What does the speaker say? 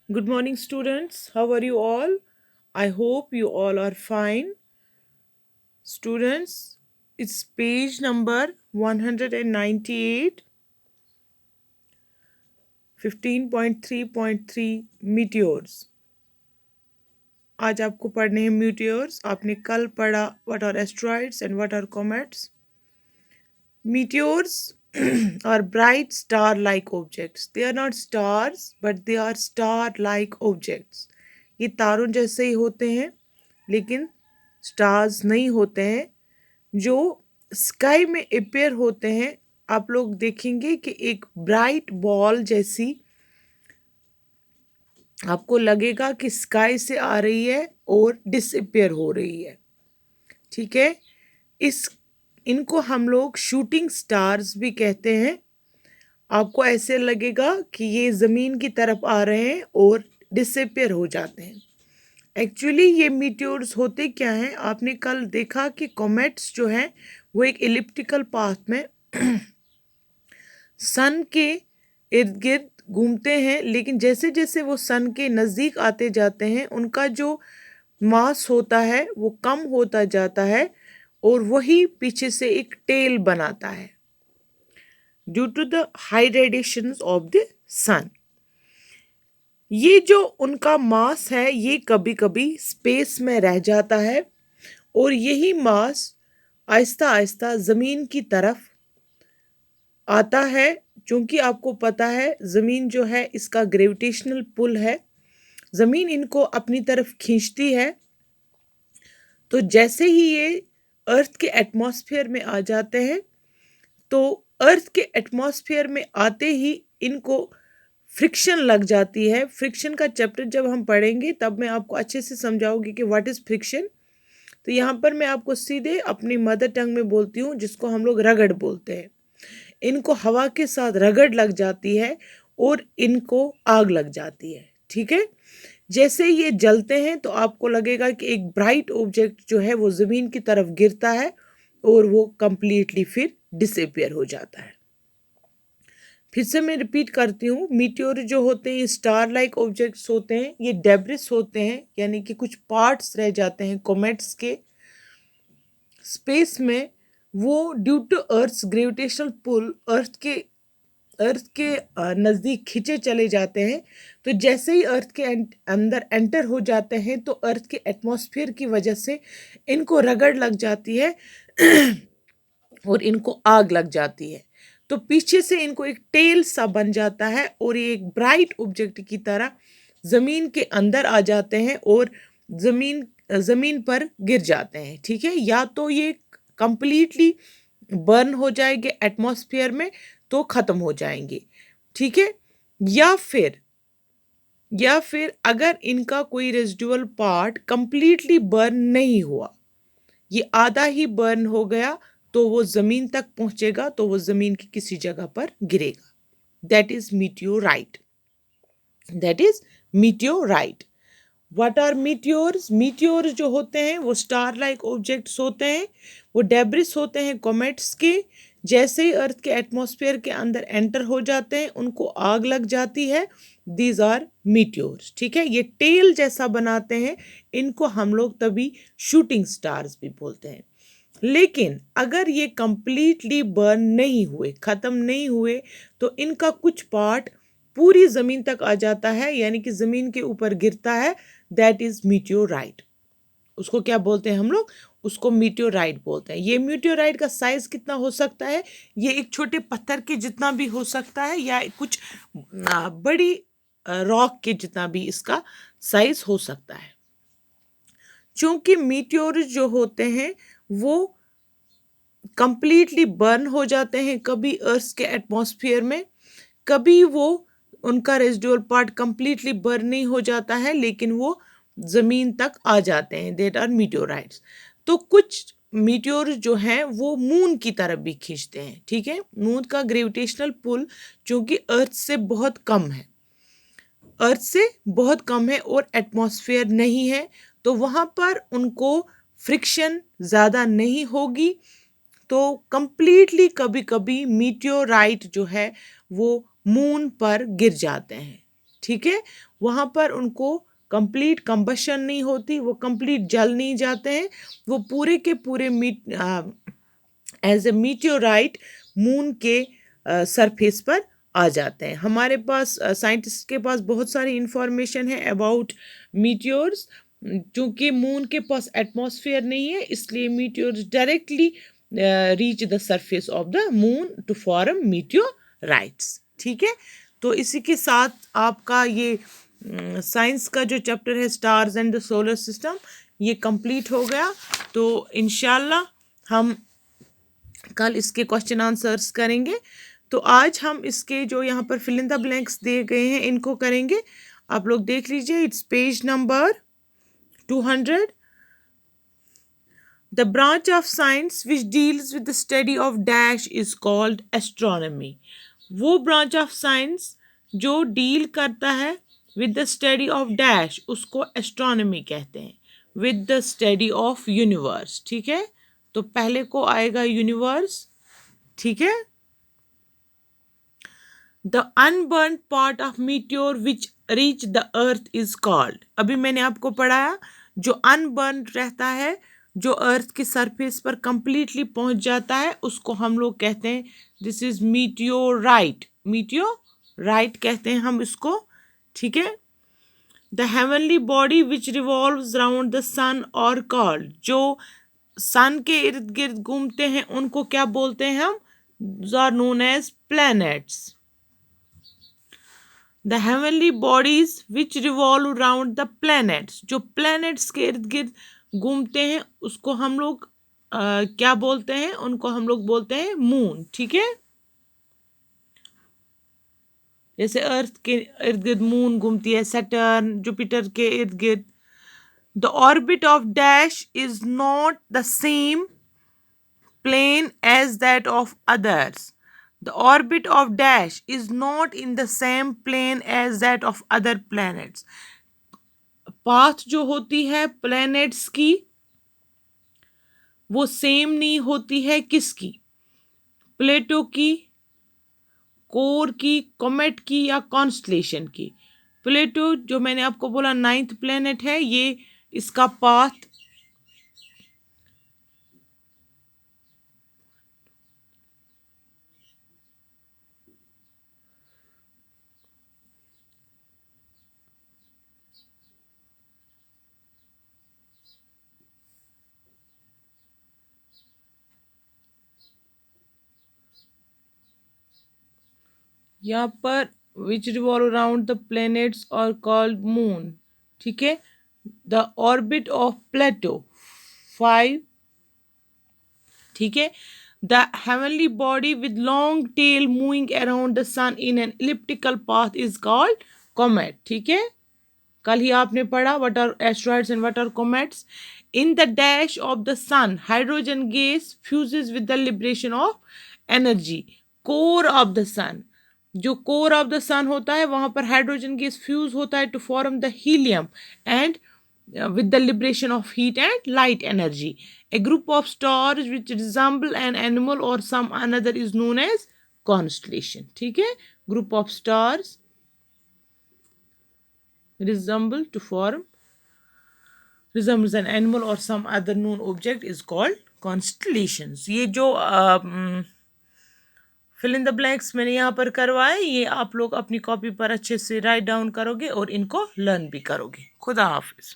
Good morning, students. How are you all? I hope you all are fine. Students, it's page number 198, 15.3.3 meteors. आज आपको पढ़ने हैं meteors. आपने कल पढ़ा what are asteroids and what are comets. Meteors are bright star-like objects. They are not stars, but they are star-like objects. ये तारों जैसे ही होते हैं लेकिन स्टार्स नहीं होते हैं, जो स्काई में अपेयर होते हैं। आप लोग देखेंगे कि एक ब्राइट बॉल जैसी आपको लगेगा कि स्काई से आ रही है और डिसअपेयर हो रही है। ठीक है, इनको हम लोग शूटिंग स्टार्स भी कहते हैं। आपको ऐसे लगेगा कि ये ज़मीन की तरफ आ रहे हैं और डिसअपेयर हो जाते हैं। एक्चुअली ये मीटियोर्स होते क्या हैं, आपने कल देखा कि कॉमेट्स जो हैं वो एक एलिप्टिकल पाथ में सन के इर्द गिर्द घूमते हैं, लेकिन जैसे जैसे वो सन के नज़दीक आते जाते हैं उनका जो मास होता है वो कम होता जाता है और वही पीछे से एक टेल बनाता है due to the high radiations of the sun. ये जो उनका मास है ये कभी कभी स्पेस में रह जाता है और यही मास आहिस्ता आहिस्ता ज़मीन की तरफ आता है। क्योंकि आपको पता है ज़मीन जो है इसका ग्रेविटेशनल पुल है, ज़मीन इनको अपनी तरफ खींचती है। तो जैसे ही ये अर्थ के एटमॉस्फेयर में आ जाते हैं तो अर्थ के एटमॉस्फेयर में आते ही इनको फ्रिक्शन लग जाती है। फ्रिक्शन का चैप्टर जब हम पढ़ेंगे तब मैं आपको अच्छे से समझाऊंगी कि व्हाट इज़ फ्रिक्शन। तो यहाँ पर मैं आपको सीधे अपनी मदर टंग में बोलती हूँ, जिसको हम लोग रगड़ बोलते हैं। इनको हवा के साथ रगड़ लग जाती है और इनको आग लग जाती है। ठीक है, जैसे ये जलते हैं तो आपको लगेगा कि एक ब्राइट ऑब्जेक्ट जो है वो ज़मीन की तरफ गिरता है और वो कंप्लीटली फिर डिसअपियर हो जाता है। फिर से मैं रिपीट करती हूँ, मीटियोर जो होते हैं ये स्टार लाइक ऑब्जेक्ट्स होते हैं, ये डेब्रिस होते हैं, यानी कि कुछ पार्ट्स रह जाते हैं कॉमेट्स के स्पेस में। वो due to earth's gravitational pull earth के नज़दीक खींचे चले जाते हैं। तो जैसे ही अर्थ के अंदर एंटर हो जाते हैं तो अर्थ के एटमॉस्फेयर की वजह से इनको रगड़ लग जाती है और इनको आग लग जाती है। तो पीछे से इनको एक टेल सा बन जाता है और ये एक ब्राइट ऑब्जेक्ट की तरह ज़मीन के अंदर आ जाते हैं और ज़मीन पर गिर जाते हैं। ठीक है, या तो ये कंप्लीटली बर्न हो जाएंगे एटमॉस्फेयर में तो ख़त्म हो जाएंगे। ठीक है, या फिर अगर इनका कोई रेजिडुअल पार्ट कंप्लीटली बर्न नहीं हुआ, ये आधा ही बर्न हो गया, तो वो ज़मीन तक पहुंचेगा, तो वो ज़मीन की किसी जगह पर गिरेगा। That is meteorite. That is meteorite. What are meteors? Meteors जो होते हैं वो स्टार लाइक ऑब्जेक्ट्स होते हैं, वो डेब्रिस होते हैं कॉमेट्स के। जैसे ही अर्थ के एटमॉस्फेयर के अंदर एंटर हो जाते हैं उनको आग लग जाती है। These are meteors. ठीक है, ये टेल जैसा बनाते हैं, इनको हम लोग तभी शूटिंग स्टार्स भी बोलते हैं। लेकिन अगर ये कंप्लीटली बर्न नहीं हुए, ख़त्म नहीं हुए, तो इनका कुछ पार्ट पूरी ज़मीन तक आ जाता है, यानी कि ज़मीन के ऊपर गिरता है। That is meteorite. उसको क्या बोलते हैं हम लोग? उसको मीटियोराइट बोलते हैं। ये मीटियोराइट का साइज़ कितना हो सकता है? ये एक छोटे पत्थर के जितना भी हो सकता है या कुछ बड़ी रॉक के जितना भी इसका साइज़ हो सकता है। चूँकि मीटियोर जो होते हैं वो कंप्लीटली बर्न हो जाते हैं, कभी अर्थ के एटमॉस्फेयर में, कभी वो उनका रेजिडुअल पार्ट कंप्लीटली बर्न नहीं हो जाता है लेकिन वो ज़मीन तक आ जाते हैं। That are meteorites. तो कुछ मीटियोर जो हैं वो मून की तरफ भी खींचते हैं। ठीक है, मून का ग्रेविटेशनल पुल चूँकि अर्थ से बहुत कम है, अर्थ से बहुत कम है और एटमॉस्फेयर नहीं है, तो वहाँ पर उनको फ्रिक्शन ज़्यादा नहीं होगी, तो कंप्लीटली कभी कभी मीटियोराइट जो है वो मून पर गिर जाते हैं। ठीक है, वहाँ पर उनको कंप्लीट कंबशन नहीं होती, वो कंप्लीट जल नहीं जाते हैं, वो पूरे के पूरे एज ए मीटियोराइट मून के सरफेस पर आ जाते हैं। हमारे पास साइंटिस्ट के पास बहुत सारी इंफॉर्मेशन है अबाउट मीटियोर्स। क्योंकि मून के पास एटमॉस्फेयर नहीं है, इसलिए meteors directly reach the surface of the moon to form meteorites. ठीक है, तो इसी के साथ आपका ये साइंस का जो चैप्टर है stars and the solar system ये कंप्लीट हो गया। तो इंशाल्लाह हम कल इसके क्वेश्चन आंसर्स करेंगे। तो आज हम इसके जो यहाँ पर फिल इन द ब्लैंक्स दिए गए हैं इनको करेंगे। आप लोग देख लीजिए, it's page number 200। The branch of science which deals with the study of dash is called astronomy. वो branch of science जो deal करता है with the study of dash उसको astronomy कहते हैं, with the study of universe। ठीक है, तो पहले को आएगा universe। ठीक है, the unburnt part of meteor which reach the earth is called। अभी मैंने आपको पढ़ाया जो unburnt रहता है, जो अर्थ के सरफेस पर कंप्लीटली पहुंच जाता है, उसको हम लोग कहते हैं दिस इज मीटियोराइट। मीटियोराइट कहते हैं हम इसको। ठीक है, the heavenly body which revolves round the sun are called, जो सन के इर्द गिर्द घूमते हैं उनको क्या बोलते हैं हम, are known as planets. The heavenly bodies which revolve round the planets, जो प्लैनेट्स के इर्द गिर्द घूमते हैं उसको हम लोग क्या बोलते हैं, उनको हम लोग बोलते हैं मून। ठीक है, जैसे अर्थ के इर्द गिर्द मून घूमती है, सैटर्न जुपिटर के इर्द गिर्द। The orbit of dash is not the same plane as that of others. The orbit of dash is not in the same plane as that of other planets. Path जो होती है planets की वो same नहीं होती है, किसकी, प्लेटो की, कोर की, कॉमेट की या कॉन्स्टलेशन की। प्लेटो जो मैंने आपको बोला 9th प्लेनेट है, ये इसका पाथ यहाँ पर which revolve around the planets are called moon. ठीक है, द ऑर्बिट ऑफ प्लेटो 5। ठीक है, the heavenly body with long tail moving around the sun in an elliptical path is called comet. ठीक है, कल ही आपने पढ़ा what are asteroids and what are comets. In the dash of the sun hydrogen gas fuses with the liberation of energy. Core of the sun, जो core of the सन होता है वहां पर हाइड्रोजन गैस फ्यूज होता है to form the helium and with the liberation of heat and light energy. A group of stars which resemble an animal or some another is known as constellation. ठीक है, group of stars resembles an animal or some other known object is called constellations. ये जो fill in the blanks मैंने यहाँ पर करवाए, ये आप लोग अपनी कॉपी पर अच्छे से राइट डाउन करोगे और इनको लर्न भी करोगे। खुदा हाफिज।